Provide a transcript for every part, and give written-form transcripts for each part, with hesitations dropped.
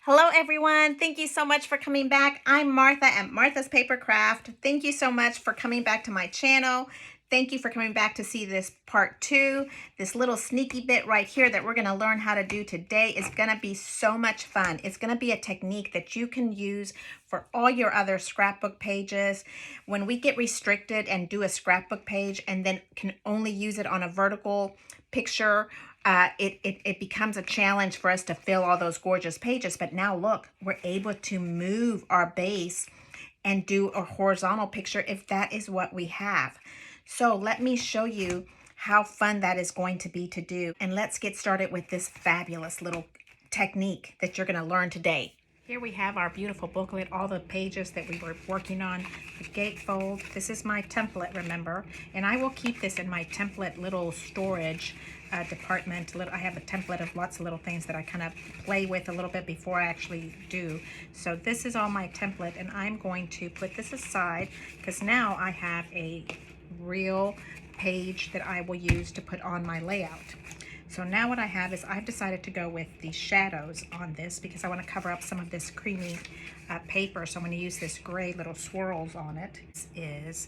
Hello everyone, thank you so much for coming back. I'm Martha at Martha's Paper Craft. Thank you so much for coming back to my channel. Thank you for coming back to see this part 2. This little sneaky bit right here that we're going to learn how to do today is going to be so much fun. It's going to be a technique that you can use for all your other scrapbook pages. When we get restricted and do a scrapbook page and then can only use it on a vertical picture, it becomes a challenge for us to fill all those gorgeous pages. But now look, we're able to move our base and do a horizontal picture if that is what we have. So let me show you how fun that is going to be to do. And let's get started with this fabulous little technique that you're going to learn today. Here we have our beautiful booklet, all the pages that we were working on, the gatefold. This is my template, remember, and I will keep this in my template little storage department. I have a template of lots of little things that I kind of play with a little bit before I actually do. So this is all my template, and I'm going to put this aside because now I have a real page that I will use to put on my layout. So now what I have is I've decided to go with the shadows on this because I want to cover up some of this creamy paper. So I'm going to use this gray little swirls on it. This is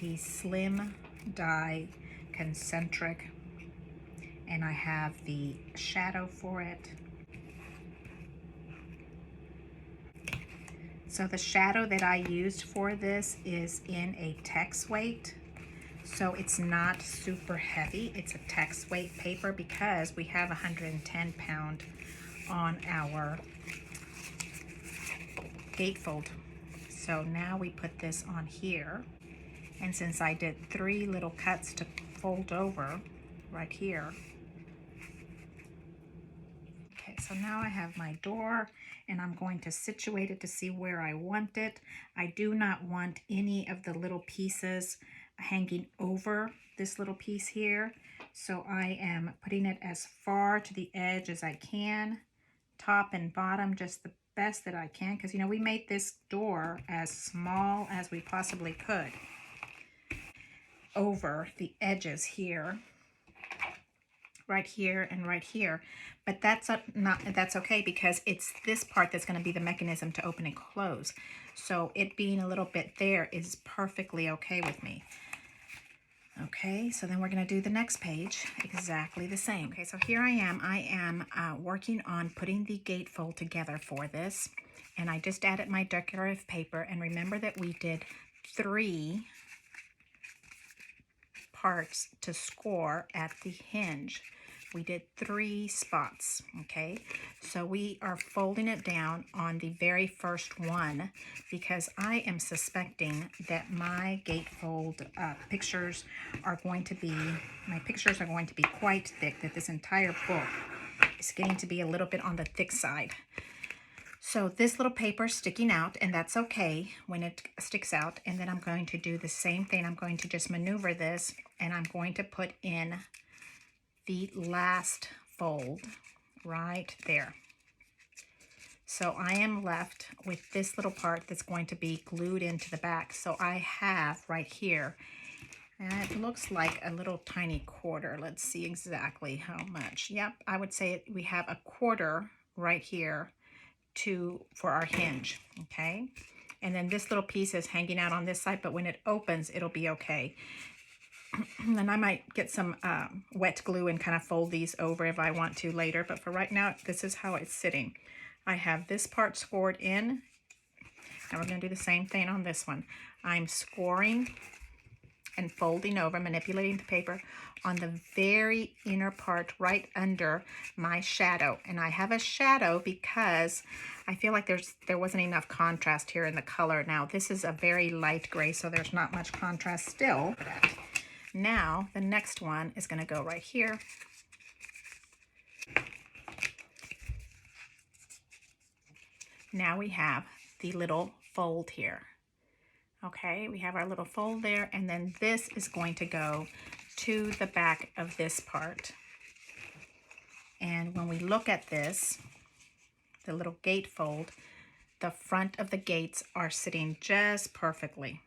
the Slim Die Concentric, and I have the shadow for it. So the shadow that I used for this is in a text weight. So it's not super heavy. It's a text weight paper because we have 110 pound on our gatefold. So now we put this on here. And since I did 3 little cuts to fold over right here. Okay, so now I have my door and I'm going to situate it to see where I want it. I do not want any of the little pieces hanging over this little piece here. So I am putting it as far to the edge as I can, top and bottom, just the best that I can, because we made this door as small as we possibly could over the edges here, right here and right here. But that's okay because it's this part that's going to be the mechanism to open and close. So it being a little bit there is perfectly okay with me. Okay, so then we're going to do the next page exactly the same. Okay, so here I am working on putting the gatefold together for this, and I just added my decorative paper. And remember that we did 3 parts to score at the hinge. We did 3 spots, okay? So we are folding it down on the very first one because I am suspecting that my gatefold pictures are going to be quite thick, that this entire book is getting to be a little bit on the thick side. So this little paper is sticking out, and that's okay when it sticks out. And then I'm going to do the same thing. I'm going to just maneuver this, and I'm going to put in the last fold right there. So I am left with this little part that's going to be glued into the back. So I have right here, and it looks like a little tiny quarter. Let's see exactly how much. Yep, I would say we have a quarter right here for our hinge, okay? And then this little piece is hanging out on this side, but when it opens, it'll be okay. And I might get some wet glue and kind of fold these over if I want to later, but for right now, this is how it's sitting. I have this part scored in, and we're going to do the same thing on this one. I'm scoring and folding over, manipulating the paper on the very inner part right under my shadow. And I have a shadow because I feel like there wasn't enough contrast here in the color. Now this is a very light gray, so there's not much contrast still. Now the next one is going to go right here. Now we have the little fold here. Okay, we have our little fold there, and then this is going to go to the back of this part. And when we look at this, the little gatefold, the front of the gates are sitting just perfectly.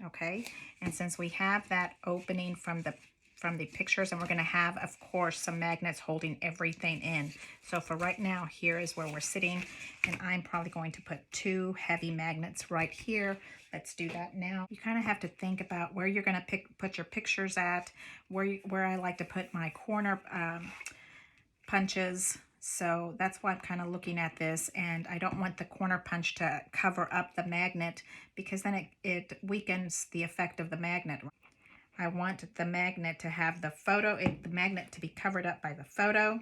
Okay, and since we have that opening from the from the pictures, and we're going to have, of course, some magnets holding everything in. So for right now, here is where we're sitting, and I'm probably going to put 2 heavy magnets right here. Let's do that now. You kind of have to think about where you're going to put your pictures at, where I like to put my corner punches. So that's why I'm kind of looking at this, and I don't want the corner punch to cover up the magnet, because then it weakens the effect of the magnet. I want the magnet to have the magnet to be covered up by the photo,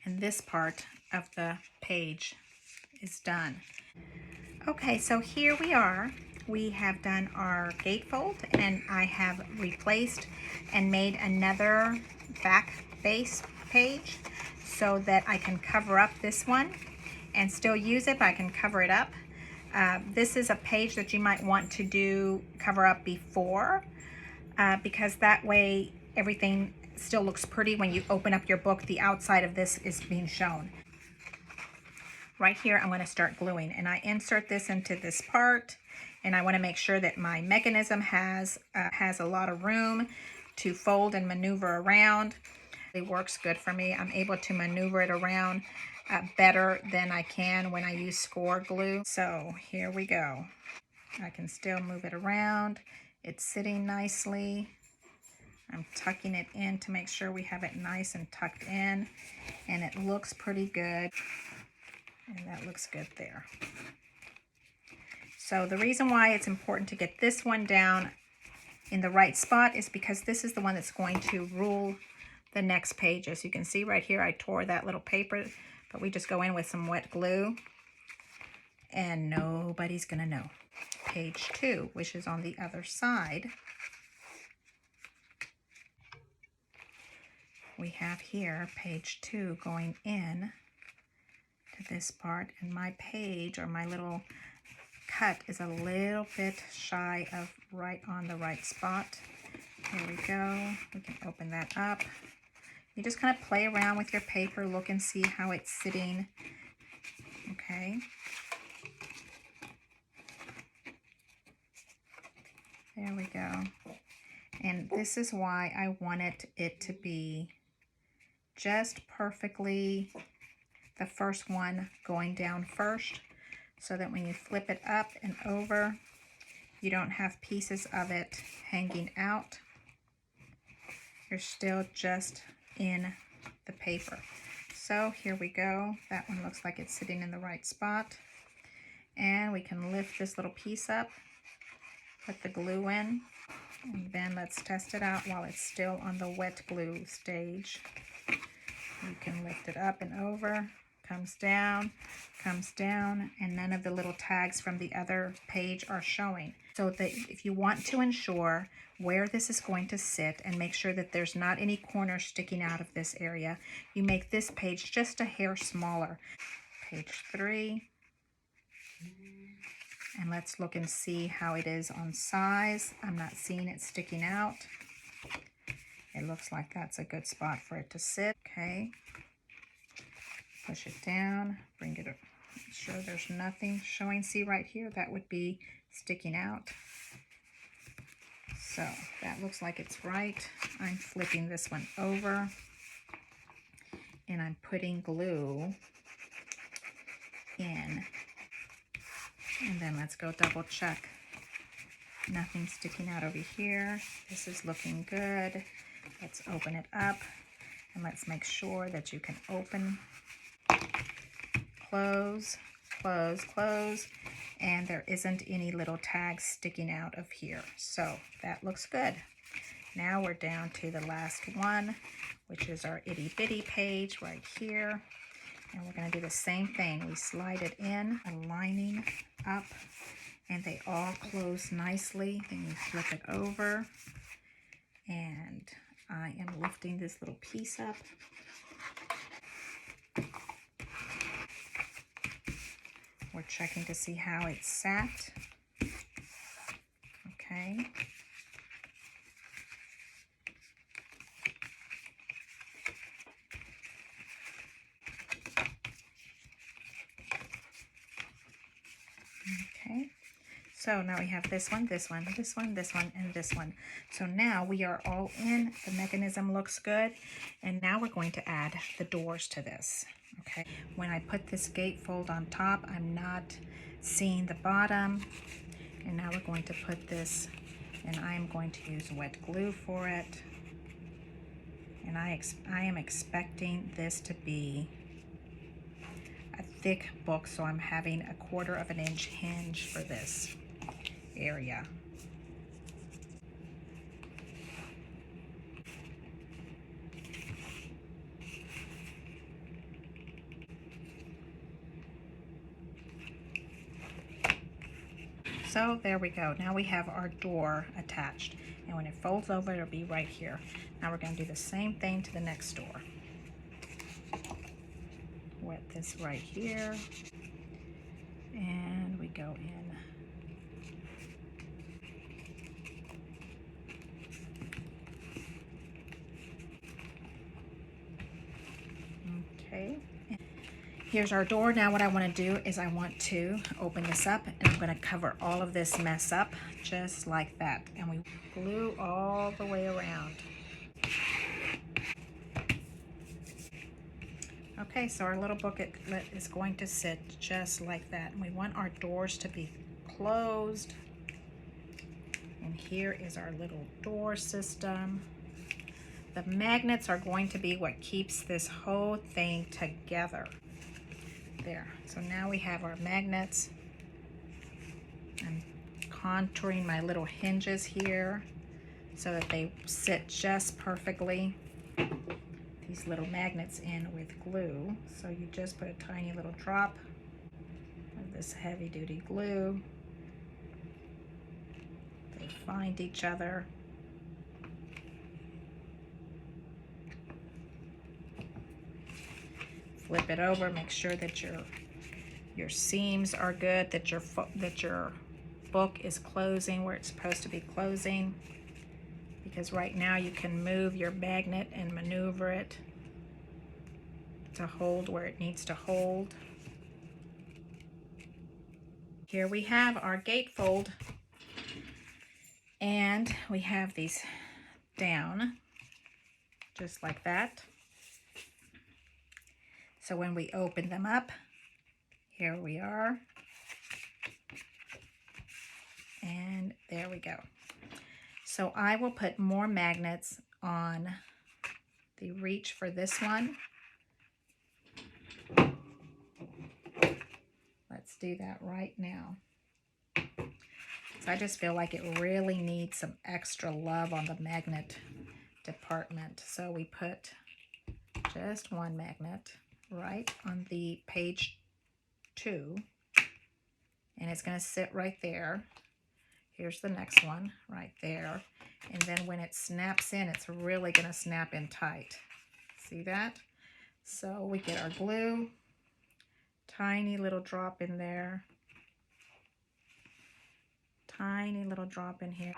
and this part of the page is done. Okay, so here we are. We have done our gatefold, and I have replaced and made another back base page so that I can cover up this one and still use it, but I can cover it up. This is a page that you might want to cover up before, because that way everything still looks pretty when you open up your book. The outside of this is being shown. Right here, I'm going to start gluing, and I insert this into this part, and I want to make sure that my mechanism has a lot of room to fold and maneuver around. It works good for me. I'm able to maneuver it around better than I can when I use score glue. So here we go. I can still move it around. It's sitting nicely. I'm tucking it in to make sure we have it nice and tucked in, and it looks pretty good. And that looks good there. So the reason why it's important to get this one down in the right spot is because this is the one that's going to rule the next page. As you can see right here, I tore that little paper, but we just go in with some wet glue and nobody's gonna know. Page 2, which is on the other side, we have here page 2 going in to this part, and my page, or my little cut, is a little bit shy of right on the right spot. Here we go. We can open that up. You just kind of play around with your paper, look and see how it's sitting. Okay. There we go. And this is why I wanted it to be just perfectly the first one going down first, so that when you flip it up and over, you don't have pieces of it hanging out. You're still just in the paper. So here we go. That one looks like it's sitting in the right spot. And we can lift this little piece up, put the glue in, and then let's test it out while it's still on the wet glue stage. You can lift it up and over, comes down, and none of the little tags from the other page are showing. So that if you want to ensure where this is going to sit and make sure that there's not any corners sticking out of this area, you make this page just a hair smaller. Page 3. And let's look and see how it is on size. I'm not seeing it sticking out. It looks like that's a good spot for it to sit. Okay. Push it down, bring it up. Make sure there's nothing showing. See right here, that would be sticking out. So that looks like it's right. I'm flipping this one over, and I'm putting glue in. And then let's go double check. Nothing sticking out over here. This is looking good. Let's open it up, and let's make sure that you can open, close, close, close, and there isn't any little tags sticking out of here. So that looks good. Now we're down to the last one, which is our itty bitty page right here. And we're going to do the same thing. We slide it in, aligning up, and they all close nicely. Then you flip it over, and I am lifting this little piece up. We're checking to see how it's sat. Okay. Okay. So now we have this one, this one, this one, this one, and this one. So now we are all in. The mechanism looks good. And now we're going to add the doors to this. Okay. When I put this gatefold on top, I'm not seeing the bottom. And now we're going to put this, and I'm going to use wet glue for it. And I am expecting this to be a thick book, so I'm having a 1/4 of an inch hinge for this area. So there we go. Now we have our door attached, and when it folds over, it'll be right here. Now we're going to do the same thing to the next door. Wet this right here, and we go in. Okay, here's our door. Now what I want to do is I want to open this up, and I'm going to cover all of this mess up just like that, and we glue all the way around. Okay, so our little booklet is going to sit just like that, and we want our doors to be closed. And here is our little door system. The magnets are going to be what keeps this whole thing together. There, so now we have our magnets. I'm contouring my little hinges here so that they sit just perfectly. These little magnets in with glue. So you just put a tiny little drop of this heavy duty glue. They find each other. Flip it over, make sure that your seams are good, that your book is closing where it's supposed to be closing. Because right now you can move your magnet and maneuver it to hold where it needs to hold. Here we have our gatefold, and we have these down just like that. So when we open them up, here we are, and there we go. So I will put more magnets on the reach for this one. Let's do that right now. So I just feel like it really needs some extra love on the magnet department. So we put just one magnet right on the page 2, and it's going to sit right there. Here's the next one right there. And then when it snaps in, it's really going to snap in tight. See that? So we get our glue, tiny little drop in there, tiny little drop in here.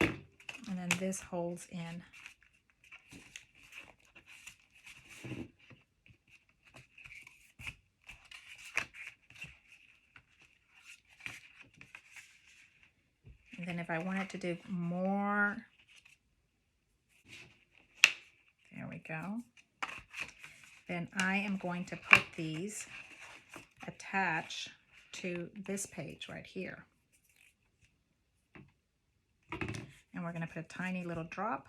And then this holds in. And then if I wanted to do more, there we go. Then I am going to put these attached to this page right here. And we're going to put a tiny little drop,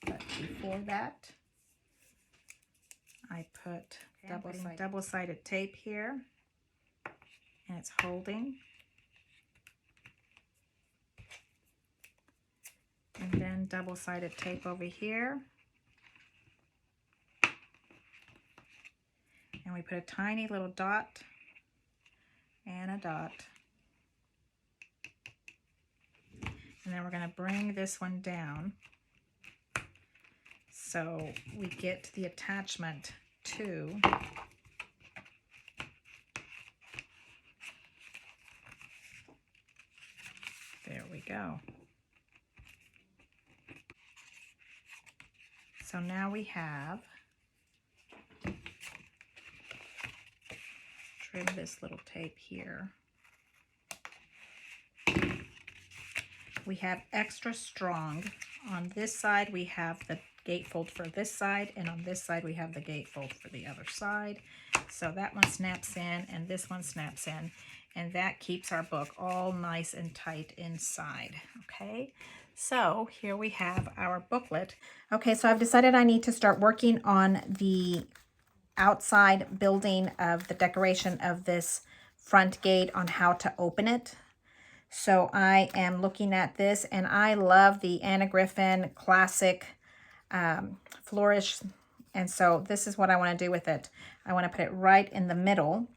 but before that, I put double-sided tape here, and it's holding. And then double-sided tape over here. And we put a tiny little dot and a dot. And then we're going to bring this one down so we get the attachment to there we go. So now we have trim this little tape here. we have extra strong. On this side, we have the gatefold for this side, and on this side, we have the gatefold for the other side. So that one snaps in, and this one snaps in, and that keeps our book all nice and tight inside, okay? So here we have our booklet. Okay, so I've decided I need to start working on the outside building of the decoration of this front gate, on how to open it. So I am looking at this, and I love the Anna Griffin classic flourish, and so this is what I want to do with it. I want to put it right in the middle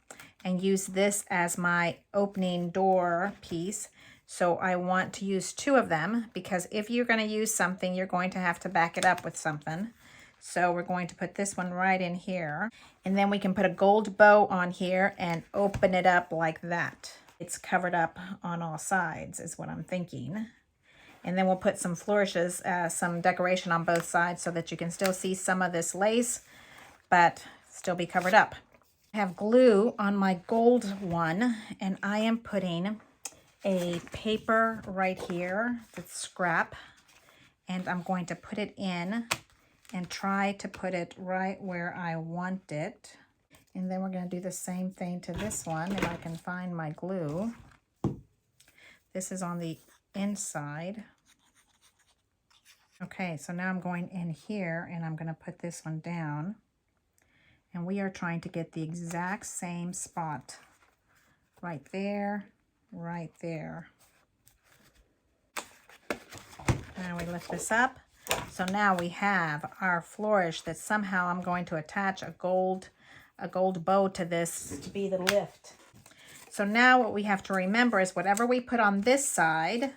and use this as my opening door piece. So I want to use 2 of them, because if you're going to use something, you're going to have to back it up with something. So we're going to put this one right in here, and then we can put a gold bow on here and open it up like that. It's covered up on all sides is what I'm thinking. And then we'll put some flourishes, some decoration on both sides so that you can still see some of this lace, but still be covered up. I have glue on my gold one, and I am putting a paper right here that's scrap, and I'm going to put it in and try to put it right where I want it. And then we're going to do the same thing to this one, if I can find my glue. This is on the inside. Okay, so now I'm going in here, and I'm going to put this one down. And we are trying to get the exact same spot. Right there, right there. And we lift this up. So now we have our flourish that somehow I'm going to attach a gold bow to this to be the lift. So now what we have to remember is whatever we put on this side,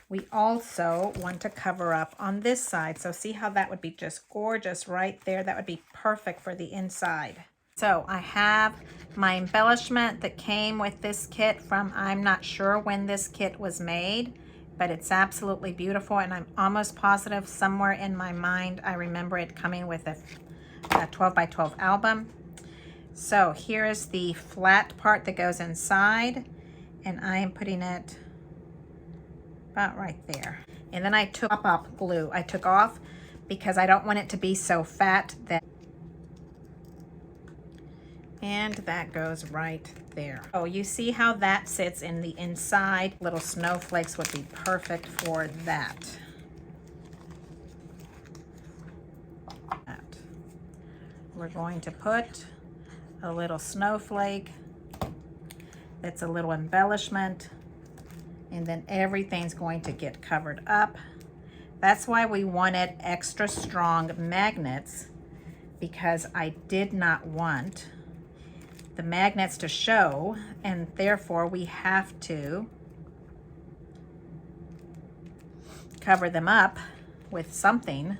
we also want to cover up on this side. So see how that would be just gorgeous right there? That would be perfect for the inside. So I have my embellishment that came with this kit from, I'm not sure when this kit was made, but it's absolutely beautiful, and I'm almost positive somewhere in my mind I remember it coming with a 12 by 12 album. So here is the flat part that goes inside, and I am putting it about right there. And then I took up glue. I took off because I don't want it to be so fat that, and that goes right there. Oh, you see how that sits in the inside? Little snowflakes would be perfect for that. We're going to put a little snowflake that's a little embellishment, and then everything's going to get covered up. That's why we wanted extra strong magnets, because I did not want the magnets to show, and therefore we have to cover them up with something.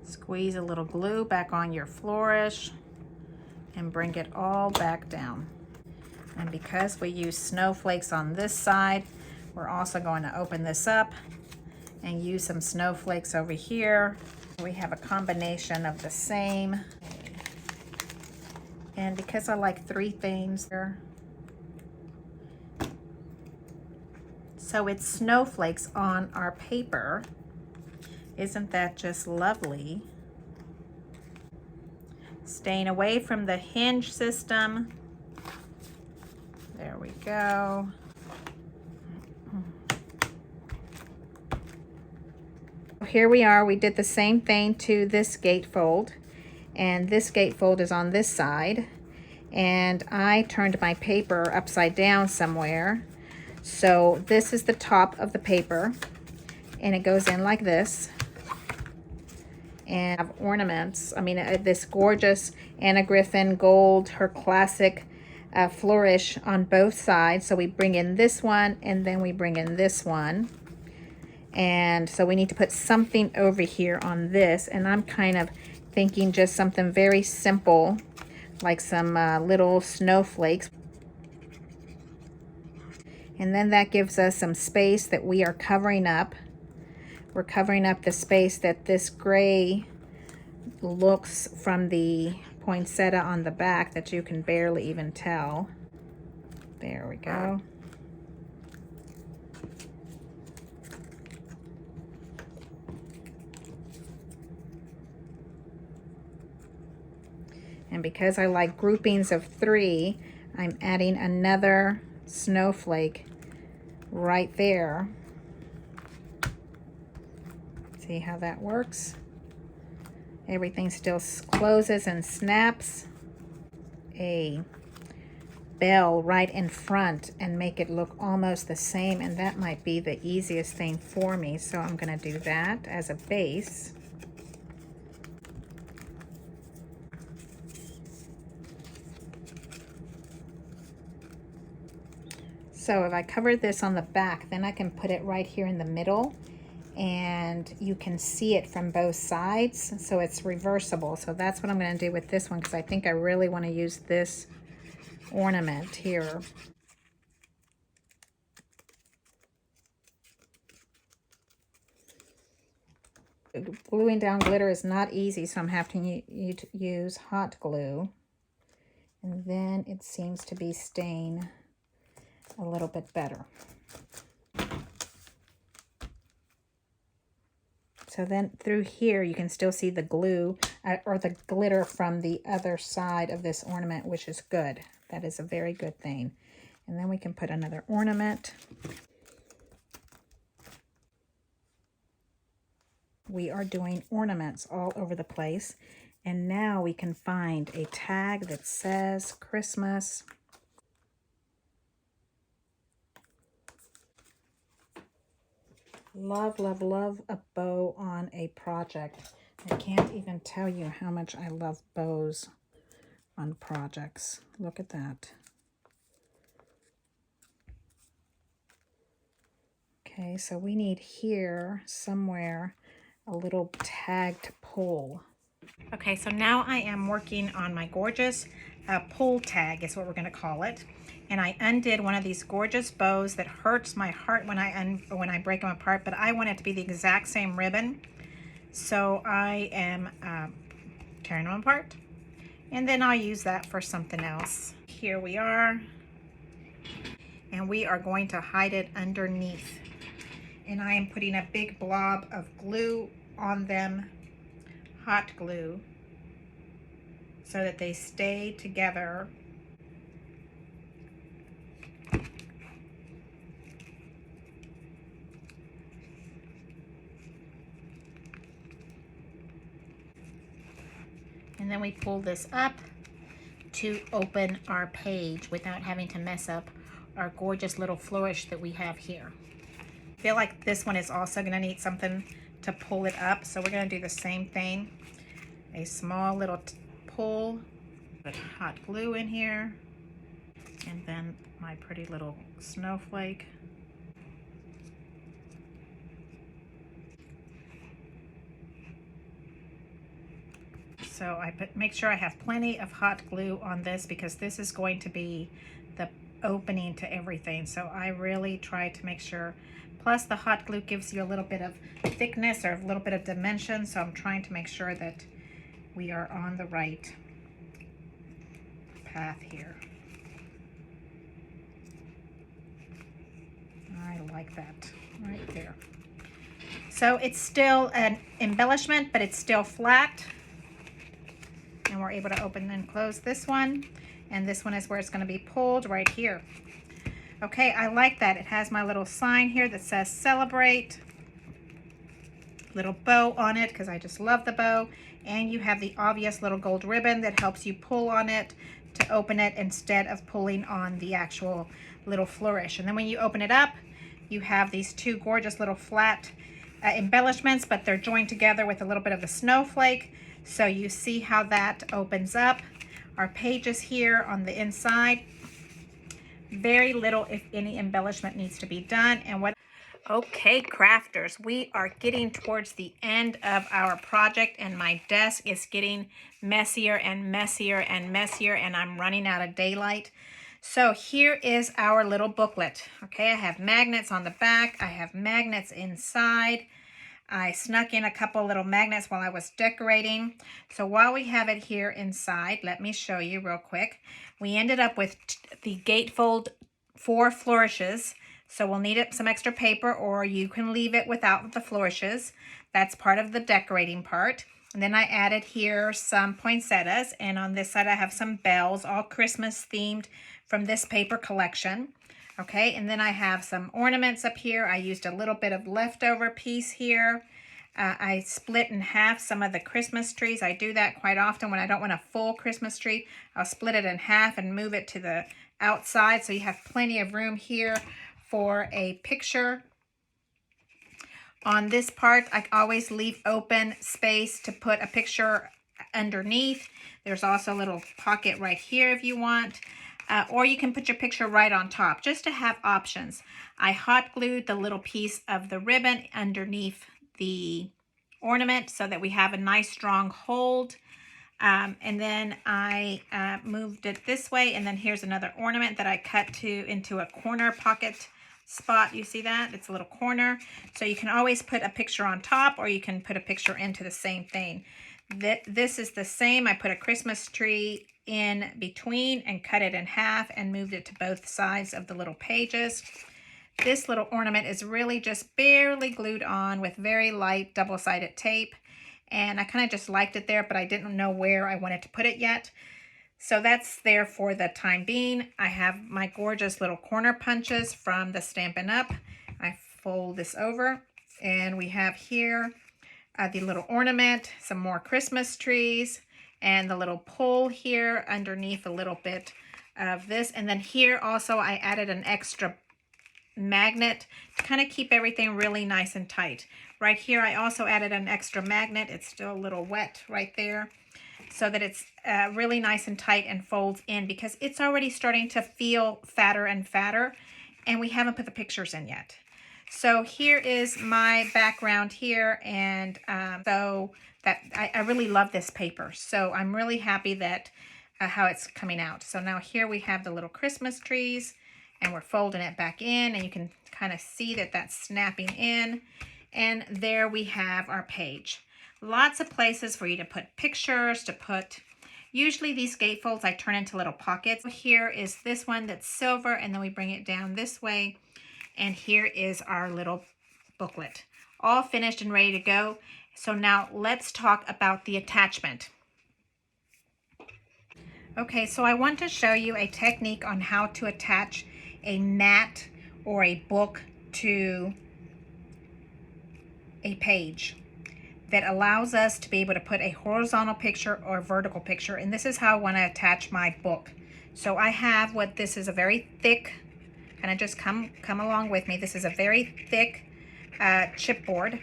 Squeeze a little glue back on your flourish and bring it all back down. And because we use snowflakes on this side, we're also going to open this up and use some snowflakes over here. We have a combination of the same. And because I like 3 things here, so it's snowflakes on our paper. Isn't that just lovely? Staying away from the hinge system. There we go. Here we are. We did the same thing to this gatefold, and this gatefold is on this side, and I turned my paper upside down somewhere. So this is the top of the paper, and it goes in like this. And I have ornaments. I mean, this gorgeous Anna Griffin gold, her classic flourish on both sides. So we bring in this one, and then we bring in this one. And so we need to put something over here on this. And I'm kind of thinking just something very simple, like some little snowflakes. And then that gives us some space that we are covering up. We're covering up the space that this gray looks from the poinsettia on the back that you can barely even tell. There we go. And because I like groupings of 3, I'm adding another snowflake right there. See how that works? Everything still closes and snaps. A bell right in front and make it look almost the same, and that might be the easiest thing for me, so I'm going to do that as a base. So if I cover this on the back, then I can put it right here in the middle, and you can see it from both sides, so it's reversible. So that's what I'm going to do with this one, because I think I really want to use this ornament here. Gluing down glitter is not easy, so I'm having to use hot glue, and then it seems to be staying a little bit better. So then through here you can still see the glue or the glitter from the other side of this ornament, which is good. That is a very good thing. And then we can put another ornament. We are doing ornaments all over the place. And now we can find a tag that says Christmas. Love, love, love a bow on a project. I can't even tell you how much I love bows on projects. Look at that. Okay, so we need here somewhere a little tag to pull. Okay, so now I am working on my gorgeous pull tag is what we're going to call it. And I undid one of these gorgeous bows that hurts my heart when I break them apart, but I want it to be the exact same ribbon. So I am tearing them apart, and then I'll use that for something else. Here we are, and we are going to hide it underneath. And I am putting a big blob of glue on them, hot glue, so that they stay together. And then we pull this up to open our page without having to mess up our gorgeous little flourish that we have here. I feel like this one is also going to need something to pull it up, so we're going to do the same thing. A small little pull, put hot glue in here, and then my pretty little snowflake. So I make sure I have plenty of hot glue on this, because this is going to be the opening to everything. So I really try to make sure, plus the hot glue gives you a little bit of thickness or a little bit of dimension. So I'm trying to make sure that we are on the right path here. I like that right there. So it's still an embellishment, but it's still flat. And we're able to open and close this one. And this one is where it's going to be pulled right here. Okay, I like that. It has my little sign here that says celebrate. Little bow on it, because I just love the bow. And you have the obvious little gold ribbon that helps you pull on it to open it instead of pulling on the actual little flourish. And then when you open it up, you have these two gorgeous little flat embellishments, but they're joined together with a little bit of the snowflake. So you see how that opens up. Our pages here on the inside. Very little, if any, embellishment needs to be done. And what? Okay, crafters, we are getting towards the end of our project, and my desk is getting messier and messier and messier, and I'm running out of daylight. So here is our little booklet. Okay, I have magnets on the back. I have magnets inside. I snuck in a couple little magnets while I was decorating. So while we have it here inside, let me show you real quick. We ended up with the Gatefold 4 flourishes. So we'll need some extra paper, or you can leave it without the flourishes. That's part of the decorating part. And then I added here some poinsettias, and on this side I have some bells, all Christmas themed from this paper collection. Okay, and then I have some ornaments up here. I used a little bit of leftover piece here. I split in half some of the Christmas trees. I do that quite often when I don't want a full Christmas tree. I'll split it in half and move it to the outside so you have plenty of room here for a picture. On this part, I always leave open space to put a picture underneath. There's also a little pocket right here if you want. Or you can put your picture right on top, just to have options. I hot glued the little piece of the ribbon underneath the ornament so that we have a nice strong hold. And then I moved it this way, and then here's another ornament that I cut into a corner pocket spot. You see that? It's a little corner. So you can always put a picture on top, or you can put a picture into the same thing. This is the same. I put a Christmas tree in between and cut it in half and moved it to both sides of the little pages. This little ornament is really just barely glued on with very light double-sided tape, and I kind of just liked it there, but I didn't know where I wanted to put it yet. So that's there for the time being. I have my gorgeous little corner punches from the Stampin' Up. I fold this over, and we have here the little ornament, some more Christmas trees, and the little pole here underneath a little bit of this. And then here also I added an extra magnet to kind of keep everything really nice and tight. Right here I also added an extra magnet. It's still a little wet right there, so that it's really nice and tight and folds in, because it's already starting to feel fatter and fatter, and we haven't put the pictures in yet. So here is my background here, and so that I really love this paper. So I'm really happy that how it's coming out. So now here we have the little Christmas trees, and we're folding it back in, and you can kind of see that that's snapping in. And there we have our page. Lots of places for you to put pictures, to put, usually these gatefolds I turn into little pockets. Here is this one that's silver, and then we bring it down this way. And here is our little booklet, all finished and ready to go. So now let's talk about the attachment. Okay, so I want to show you a technique on how to attach a mat or a book to a page that allows us to be able to put a horizontal picture or a vertical picture. And this is how I want to attach my book. So I have what this is, a very thick, kind of just come along with me. This is a very thick chipboard,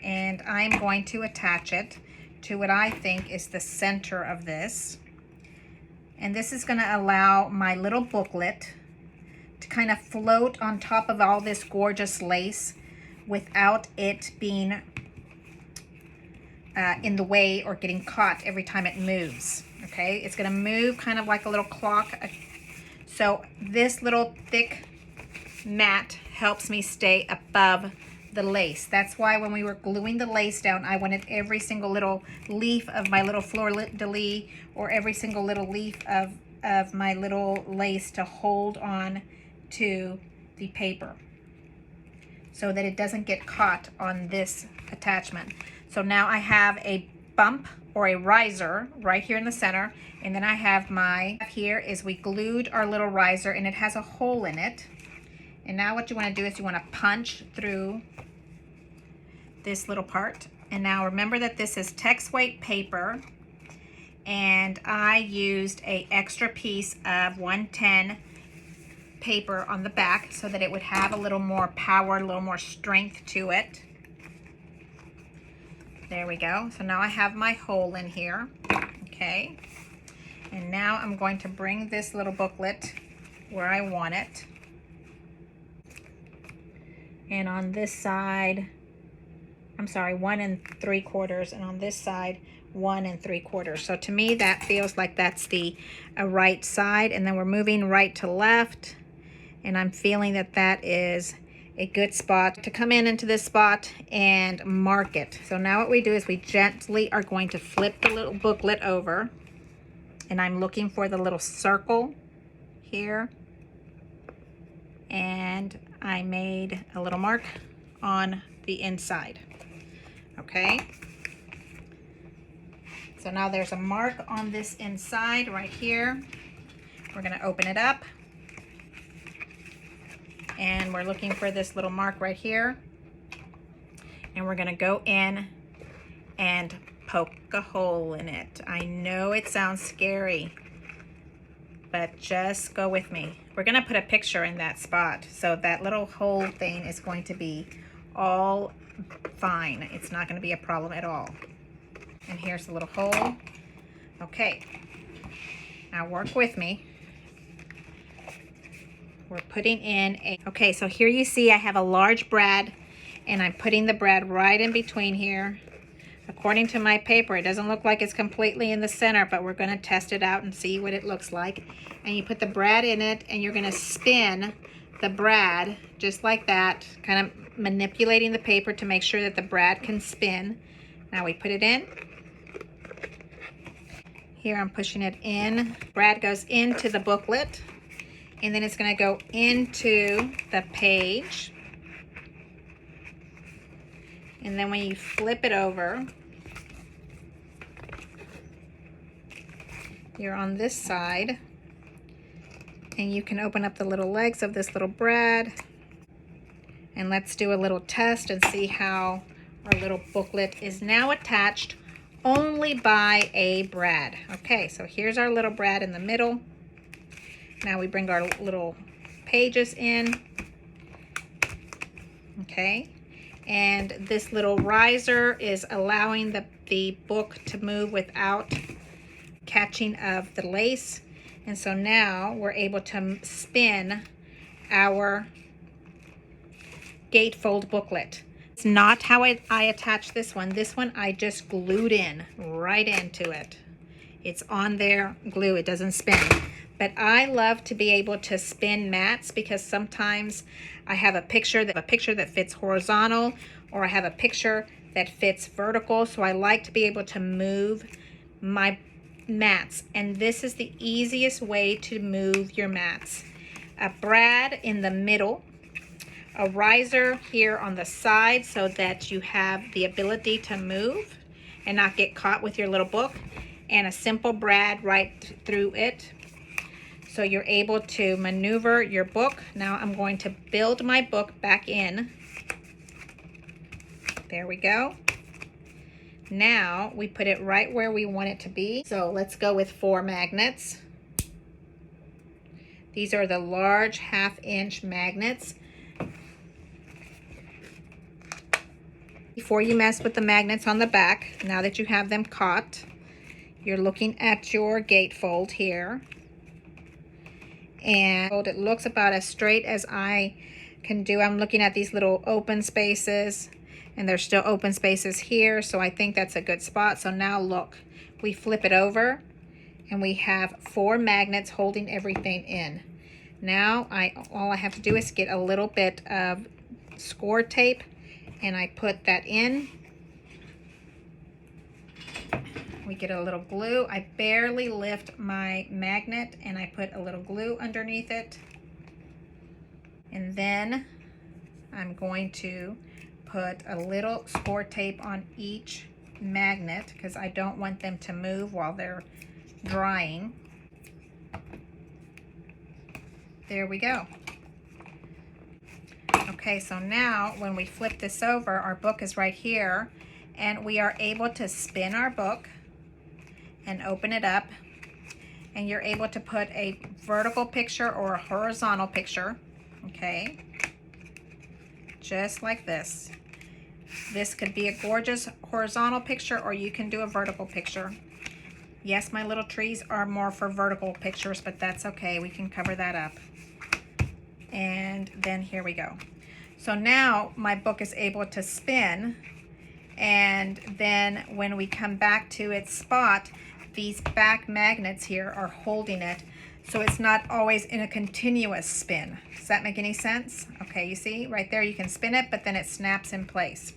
and I'm going to attach it to what I think is the center of this. And this is going to allow my little booklet to kind of float on top of all this gorgeous lace without it being in the way or getting caught every time it moves. Okay, it's going to move kind of like a little clock. So this little thick mat helps me stay above the lace. That's why when we were gluing the lace down, I wanted every single little leaf of my little fleur-de-lis or every single little leaf of my little lace to hold on to the paper so that it doesn't get caught on this attachment. So now I have a bump or a riser right here in the center, and then I have here is we glued our little riser, and it has a hole in it. And now what you want to do is you want to punch through this little part. And now remember that this is text weight paper, and I used a extra piece of 110 paper on the back so that it would have a little more power, a little more strength to it. There we go. So now I have my hole in here. Okay. And now I'm going to bring this little booklet where I want it. And on this side, I'm sorry, 1 3/4, and on this side, 1 3/4. So to me, that feels like that's the right side. And then we're moving right to left, and I'm feeling that that is a good spot to come into this spot and mark it. So now what we do is we gently are going to flip the little booklet over, and I'm looking for the little circle here, and I made a little mark on the inside. Okay, so now there's a mark on this inside right here. We're going to open it up, and we're looking for this little mark right here, and we're going to go in and poke a hole in it. I know it sounds scary, but just go with me. We're going to put a picture in that spot, so that little hole thing is going to be all fine. It's not going to be a problem at all. And here's the little hole. Okay, now work with me. We're putting in a, okay, so here you see I have a large brad, and I'm putting the brad right in between here. According to my paper, it doesn't look like it's completely in the center, but we're going to test it out and see what it looks like. And you put the brad in it, and you're going to spin the brad just like that, kind of manipulating the paper to make sure that the brad can spin. Now we put it in. Here I'm pushing it in. Brad goes into the booklet, and then it's going to go into the page. And then when you flip it over, you're on this side, and you can open up the little legs of this little brad. And let's do a little test and see how our little booklet is now attached only by a brad. Okay, so here's our little brad in the middle. Now we bring our little pages in. Okay, and this little riser is allowing the book to move without catching of the lace. And so now we're able to spin our Gatefold booklet. It's not how I attach this one. This one I just glued in right into it. It's on there, glue, it doesn't spin. But I love to be able to spin mats, because sometimes I have a picture that fits horizontal, or I have a picture that fits vertical. So I like to be able to move my mats, and this is the easiest way to move your mats. A brad in the middle, a riser here on the side so that you have the ability to move and not get caught with your little book, and a simple brad right through it, so you're able to maneuver your book. Now I'm going to build my book back in. There we go. Now we put it right where we want it to be. So let's go with 4 magnets. These are the large 1/2-inch magnets. Before you mess with the magnets on the back, now that you have them caught, you're looking at your gatefold here. And it looks about as straight as I can do. I'm looking at these little open spaces, and there's still open spaces here, so I think that's a good spot. So now look, we flip it over, and we have 4 magnets holding everything in. Now all I have to do is get a little bit of score tape, and I put that in. We get a little glue. I barely lift my magnet, and I put a little glue underneath it. And then I'm going to put a little score tape on each magnet, because I don't want them to move while they're drying. There we go. Okay, so now when we flip this over, our book is right here, and we are able to spin our book and open it up, and you're able to put a vertical picture or a horizontal picture. Okay, just like this. This could be a gorgeous horizontal picture, or you can do a vertical picture. Yes, my little trees are more for vertical pictures, but that's okay. We can cover that up. And then here we go. So now my book is able to spin, and then when we come back to its spot, these back magnets here are holding it. so it's not always in a continuous spin. Does that make any sense? Okay, you see right there, you can spin it, but then it snaps in place.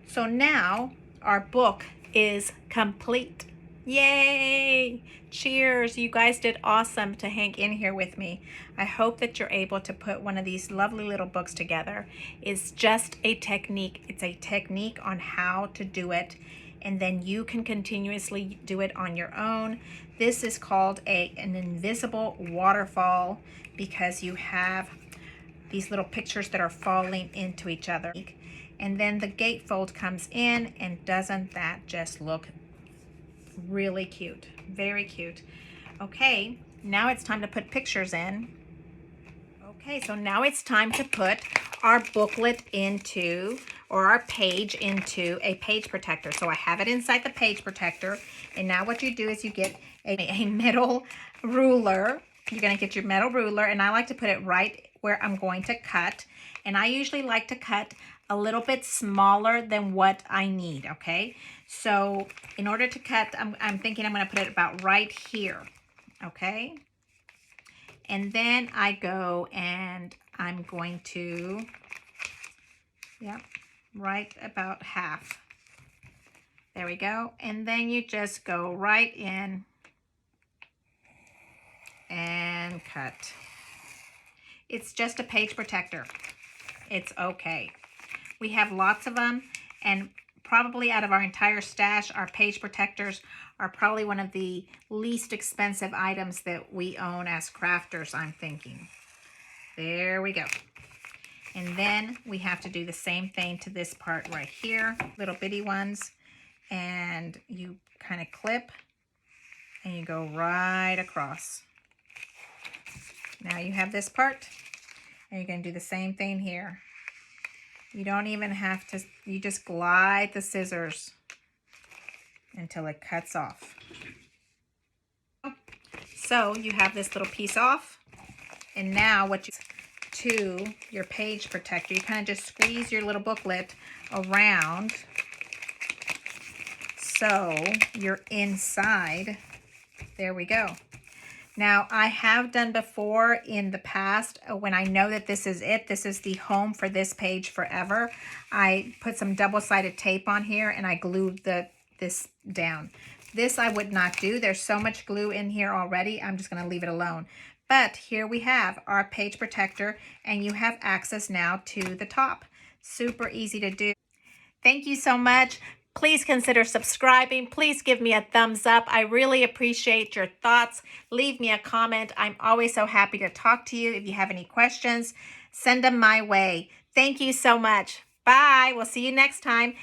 So now our book is complete. Yay! Cheers! You guys did awesome to hang in here with me. I hope that you're able to put one of these lovely little books together. It's just a technique. It's a technique on how to do it, and then you can continuously do it on your own. This is called an invisible waterfall because you have these little pictures that are falling into each other. And then the gatefold comes in, and doesn't that just look really cute? Very cute. Okay, now it's time to put pictures in. Okay, so now it's time to put our booklet into, or our page into, a page protector. So I have it inside the page protector, and now what you do is you get a metal ruler. You're going to get your metal ruler, and I like to put it right where I'm going to cut. And I usually like to cut a little bit smaller than what I need, okay? So in order to cut, I'm thinking I'm going to put it about right here, okay? And then I go and I'm going to, right about half. There we go. And then you just go right in and cut. It's just a page protector. It's okay. We have lots of them, and probably out of our entire stash, our page protectors are probably one of the least expensive items that we own as crafters, I'm thinking. There we go. And then we have to do the same thing to this part right here, little bitty ones, and you kind of clip and you go right across. Now you have this part, and you're going to do the same thing here. You don't even have to, you just glide the scissors until it cuts off. So you have this little piece off, and now what you to your page protector, you kind of just squeeze your little booklet around so you're inside. There we go. Now, I have done before in the past, when I know that this is it, this is the home for this page forever, I put some double-sided tape on here and I glued this down. This I would not do. There's so much glue in here already. I'm just going to leave it alone. But here we have our page protector, and you have access now to the top. Super easy to do. Thank you so much. Please consider subscribing. Please give me a thumbs up. I really appreciate your thoughts. Leave me a comment. I'm always so happy to talk to you. If you have any questions, send them my way. Thank you so much. Bye. We'll see you next time.